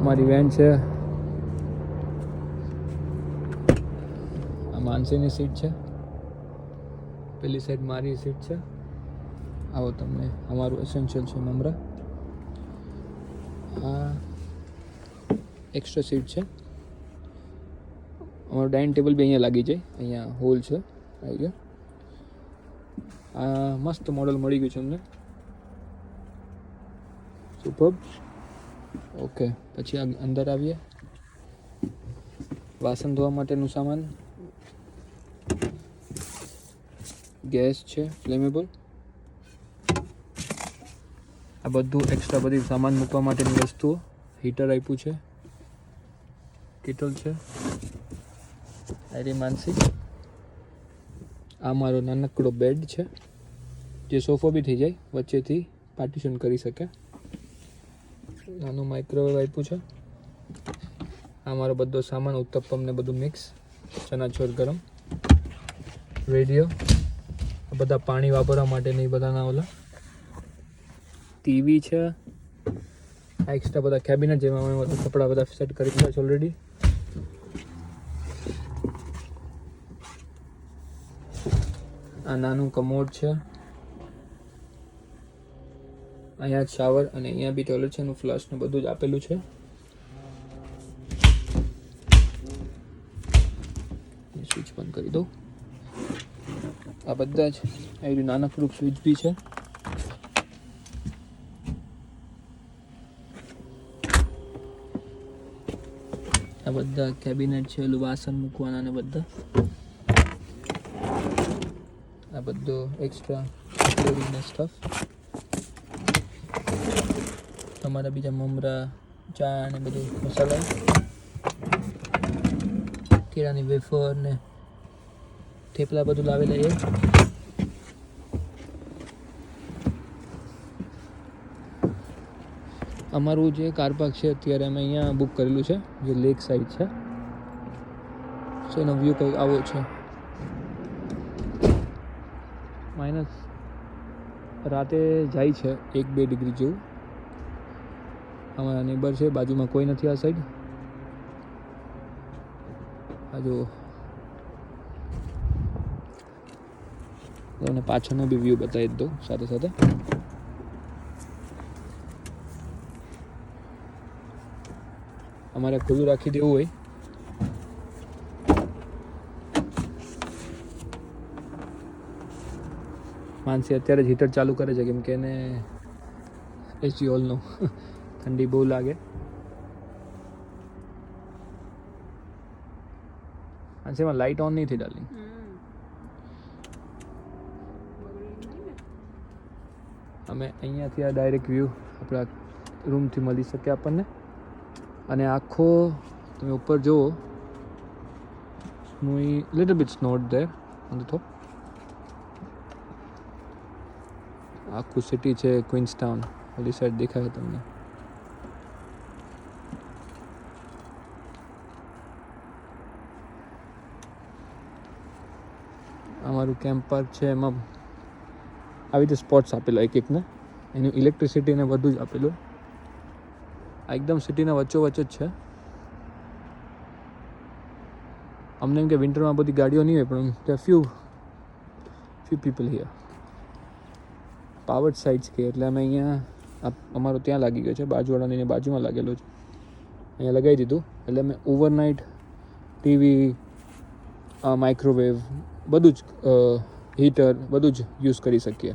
મારી વેન છે, આ માનસીની સીટ છે, પેલી સાઈડ મારી સીટ છે. આવો તમને અમારું એસેન્શિયલ છે મમરા. આ એક્સ્ટ્રા સીટ છે. અમારું ડાઇનિંગ ટેબલ બી અહીંયા લાગી જાય, અહીંયા હોલ છે આવી ગયો. આ મસ્ત મોડલ મળી ગયું છે અમને, સુપર્બ. ઓકે, પછી અંદર આવીએ. વાસણ ધોવા માટેનું સામાન, ગેસ છે ફ્લેમેબલ. આ બધું એક્સ્ટ્રા બધી સામાન મૂકવા માટેની વસ્તુઓ. હીટર આપ્યું છે, કેટલ છે, આરી માનસી. આ મારો નાનકડો બેડ છે, જે સોફો બી થઈ જાય, વચ્ચેથી પાર્ટીશન કરી શકે. નાનું માઇક્રોવેવ આપ્યું છે. આ મારો બધો સામાન, ઉત્તપમ ને બધું મિક્સ, ચનાચોર ગરમ, રેડિયો, આ બધા પાણી વાપરવા માટે નહીં, બધાના ઓલા. ટીવી છે. આ એક્સ્ટ્રા બધા કેબિનેટ, જેમાં અમે બધા કપડાં બધા સેટ કરી દીધા છે ઓલરેડી. આ નાનું કમોડ છે. અહીંયા શાવર અને અહીંયા બી ટોયલેટ છે, એનું ફ્લશ ને બધું જ આપેલું છે. સ્વિચ બંધ કરી દઉં. આ બધા જ અહીં નાનકડું સ્વિચ બી છે. આ બધા કેબિનેટ છે, એલું વાસણ મૂકવાના ને બધા. આ બધો એક્સ્ટ્રા સ્ટફ. તમારા બીજા મમરા, ચા ને બધું મસાલા, કેળાની વેફર ને થેપલા બધું લાવેલા એ. અમારું જે કાર પાર્ક છે અત્યારે અમે અહીંયા બુક કરેલું છે, જે લેક સાઈડ છે. સો એનો વ્યૂ કંઈક આવો છે. માઇનસ રાતે જાય છે 1-2 ડિગ્રી જેવું. અમારા નેબર છે, બાજુમાં કોઈ નથી આ સાઈડ. આ જો તમને પાછળનો બી વ્યૂ બતાવી દઉં સાથે સાથે. અમારે ખુલ્લું રાખી દેવું હોય માનસી અત્યારે જ હીટર ચાલુ કરે છે, કેમ કે એને એસી હોલનો ઠંડી બહુ લાગે. માનસીમાં લાઇટ ઓન નહીં થઈ ડાર્લિંગ. અમે અહીંયાથી આ ડાયરેક્ટ વ્યૂ આપણા રૂમથી મળી શકે આપણને. અને આખો તમે ઉપર જુઓ, little bit snowed there on the top. આખું સિટી છે ક્વીન્સટાઉન, ઓલી સાઈડ દેખાય તમને. અમારું કેમ્પ પાર્ક છે, એમાં આવી રીતે સ્પોટ્સ આપેલા એક એકને, એનું ઇલેક્ટ્રિસિટી ને બધું જ આપેલું. આ એકદમ સિટીના વચ્ચોવચ્ચ જ છે. અમને એમ કે વિન્ટરમાં બધી ગાડીઓ નહીં હોય, પણ ત્યાં few people here. Powered sites કે એટલે અમે અહીંયા અમારો ત્યાં લાગી ગયો છે, બાજુવાળાની બાજુમાં લાગેલો છે, અહીંયા લગાવી દીધું. એટલે અમે ઓવરનાઇટ ટીવી, માઇક્રોવેવ, બધું જ હીટર બધું જ યુઝ કરી શકીએ.